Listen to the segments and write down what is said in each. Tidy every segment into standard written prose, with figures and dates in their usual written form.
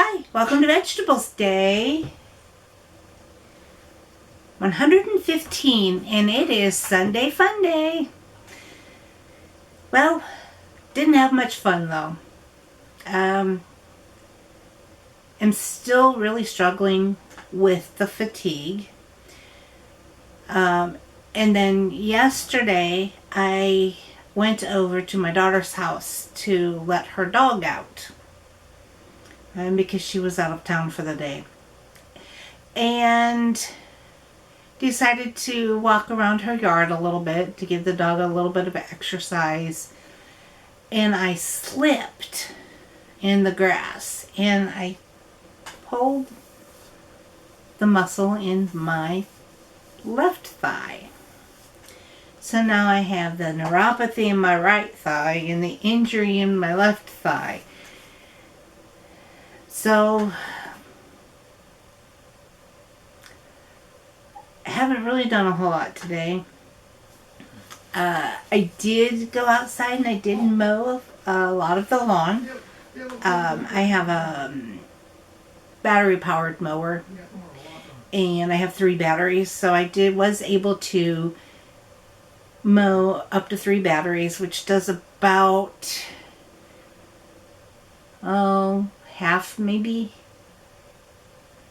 Hi, welcome to Vegetables Day 115, and it is Sunday Fun Day. Well, didn't have much fun though. I'm still really struggling with the fatigue. And then yesterday I went over to my daughter's house to let her dog out. Because she was out of town for the day. And decided to walk around her yard a little bit to give the dog a little bit of exercise. And I slipped in the grass and I pulled the muscle in my left thigh. So now I have the neuropathy in my right thigh and the injury in my left thigh. So I haven't really done a whole lot today. I did go outside and I did mow a lot of the lawn. I have a battery powered mower and I have 3 batteries, so I was able to mow up to 3 batteries, which does about half, maybe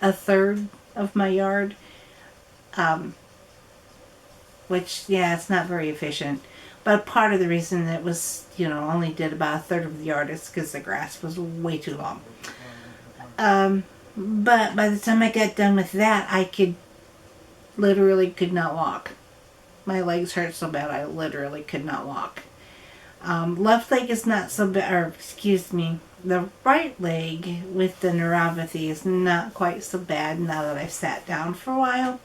a third of my yard. Which, yeah, it's not very efficient. But part of the reason it was, only did about a third of the yard is because the grass was way too long. But by the time I got done with that, I literally could not walk. My legs hurt so bad I literally could not walk. Left leg is not so bad, the right leg with the neuropathy is not quite so bad now that I've sat down for a while.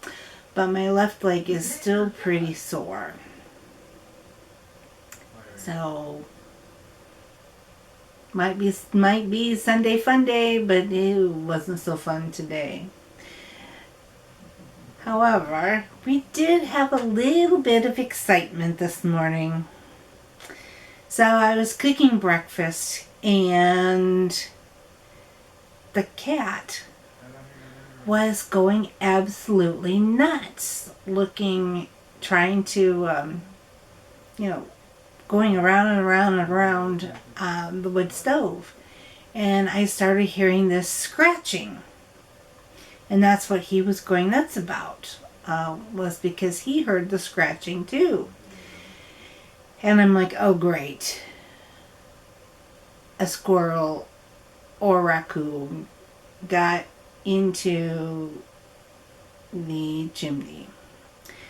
But my left leg is still pretty sore. So might be Sunday Fun Day, but it wasn't so fun today. However, we did have a little bit of excitement this morning. So I was cooking breakfast and the cat was going absolutely nuts, trying to, going around and around and around the wood stove. And I started hearing this scratching. And that's what he was going nuts about, was because he heard the scratching too. And I'm like, oh great. A squirrel or raccoon got into the chimney.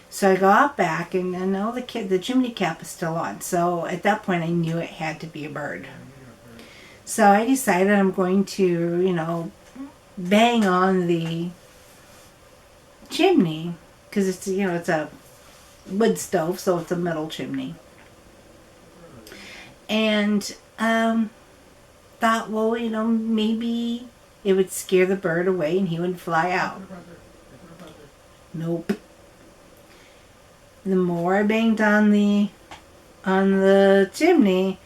So I go out back and I know the chimney cap is still on. So at that point I knew it had to be a bird. So I decided I'm going to, bang on the chimney because it's a wood stove, so it's a metal chimney. And thought, well, maybe it would scare the bird away and he would fly out. Nope. The more I banged on the chimney,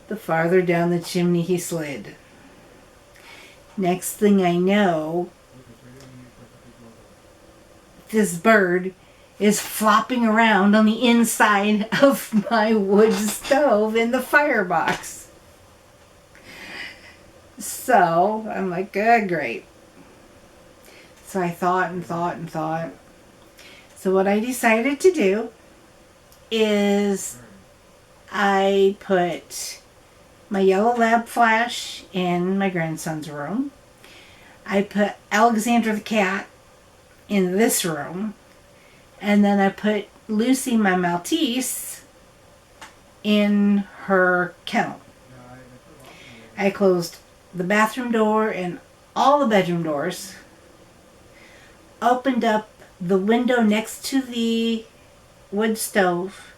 the farther down the chimney he slid. Next thing I know, this bird is flopping around on the inside of my wood stove in the firebox. So I'm like, great. So I thought and thought and thought. So what I decided to do is I put my yellow lab flash in my grandson's room. I put Alexandra the cat in this room. And then I put Lucy, my Maltese, in her kennel. I closed the bathroom door and all the bedroom doors. Opened up the window next to the wood stove.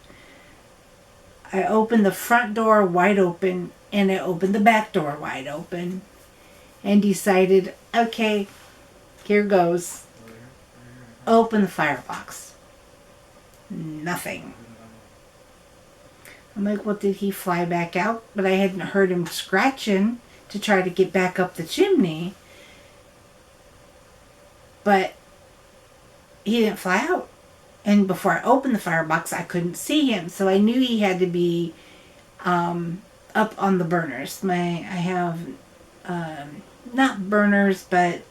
I opened the front door wide open and I opened the back door wide open and decided, okay, here goes. Open the firebox. Nothing. I'm like, well, did he fly back out? But I hadn't heard him scratching to try to get back up the chimney, but he didn't fly out. And before I opened the firebox, I couldn't see him, so I knew he had to be up on the burners. I have not burners, but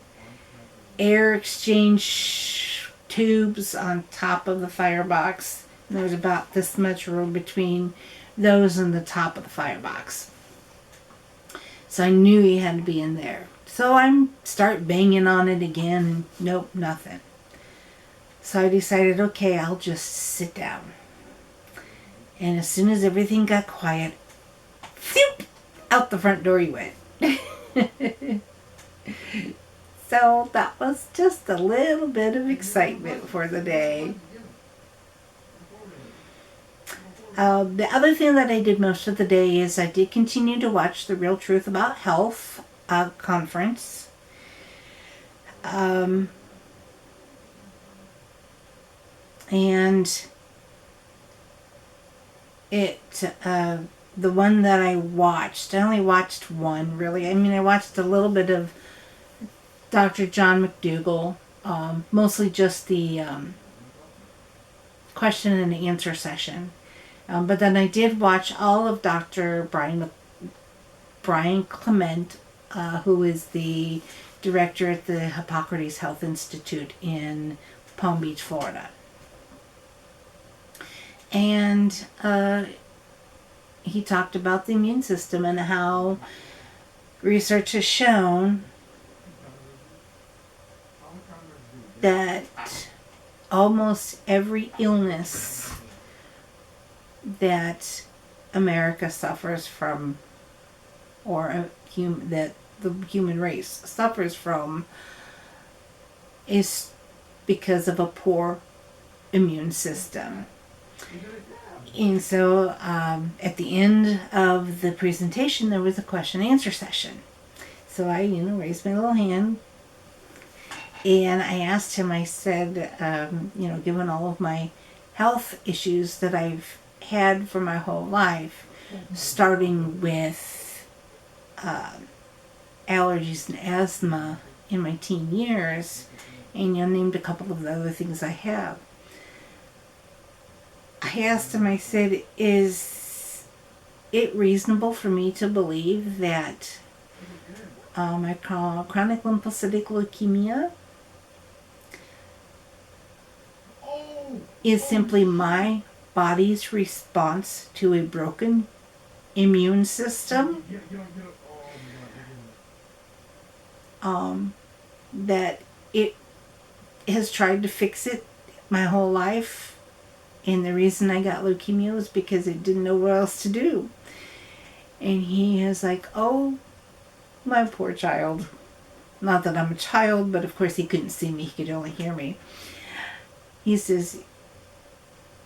air exchange tubes on top of the firebox. And there's about this much room between those and the top of the firebox. So I knew he had to be in there. So I start banging on it again, and nope, nothing. So I decided, okay, I'll just sit down. And as soon as everything got quiet, phew, out the front door he went. So that was just a little bit of excitement for the day. The other thing that I did most of the day is I did continue to watch the Real Truth About Health conference. And the one that I watched, I only watched one really. I mean, I watched a little bit of Dr. John McDougall, mostly just the question and answer session. But then I did watch all of Dr. Brian Clement, who is the director at the Hippocrates Health Institute in Palm Beach, Florida. And he talked about the immune system and how research has shown that almost every illness that America suffers from, or that the human race suffers from, is because of a poor immune system. And so at the end of the presentation, there was a question and answer session. So I, raised my little hand, and I asked him, I said, given all of my health issues that I've had for my whole life, starting with allergies and asthma in my teen years, and named a couple of the other things I have. I asked him, I said, is it reasonable for me to believe that my chronic lymphocytic leukemia is simply my body's response to a broken immune system? That it has tried to fix it my whole life, and the reason I got leukemia was because it didn't know what else to do. And he is like, oh, my poor child. Not that I'm a child, but of course he couldn't see me, he could only hear me. He says,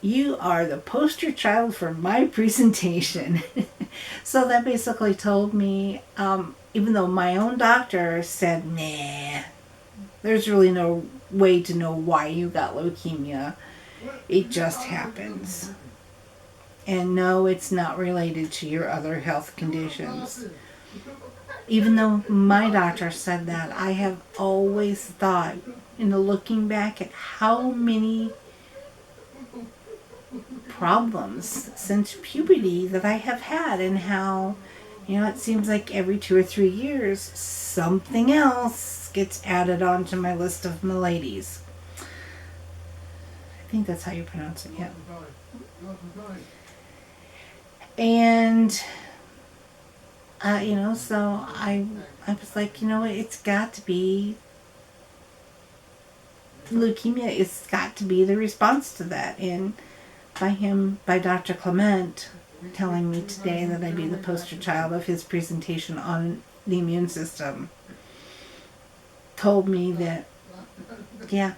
you are the poster child for my presentation. So that basically told me, even though my own doctor said, nah, there's really no way to know why you got leukemia. It just happens. And no, it's not related to your other health conditions. Even though my doctor said that, I have always thought, looking back at how many problems since puberty that I have had, and how, it seems like every 2 or 3 years, something else gets added onto my list of maladies. I think that's how you pronounce it, yeah. And, so I was like, it's got to be leukemia. It's got to be the response to that. And by Dr. Clement telling me today that I'd be the poster child of his presentation on the immune system, told me that, yeah,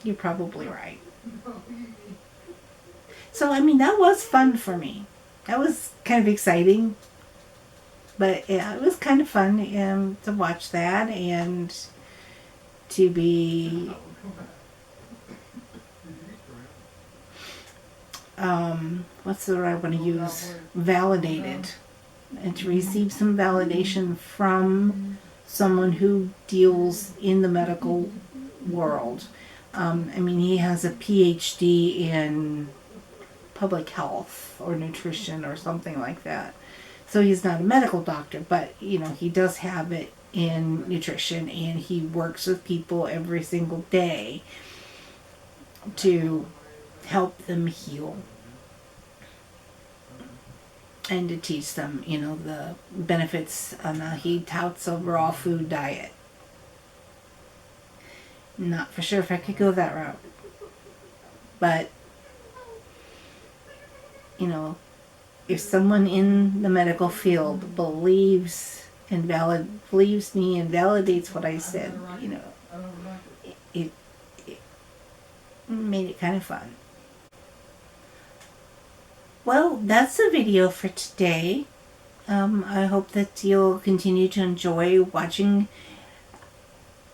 you're probably right. So, that was fun for me. That was kind of exciting. But, yeah, it was kind of fun to watch that and to be what's the word I want to use? Validated and to receive some validation from someone who deals in the medical world. I mean, he has a PhD in public health or nutrition or something like that. So he's not a medical doctor, but he does have it in nutrition, and he works with people every single day to help them heal and to teach them, the benefits. He touts a raw food diet. Not for sure if I could go that route, but if someone in the medical field believes me and validates what I said, it made it kind of fun. Well, that's the video for today. I hope that you'll continue to enjoy watching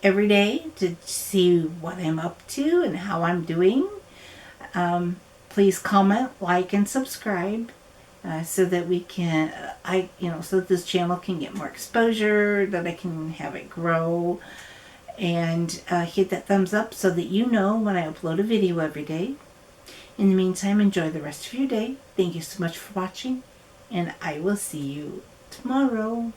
every day to see what I'm up to and how I'm doing. Please comment, like, and subscribe so that we can, so that this channel can get more exposure, that I can have it grow, and hit that thumbs up so that you know when I upload a video every day. In the meantime, enjoy the rest of your day. Thank you so much for watching, and I will see you tomorrow.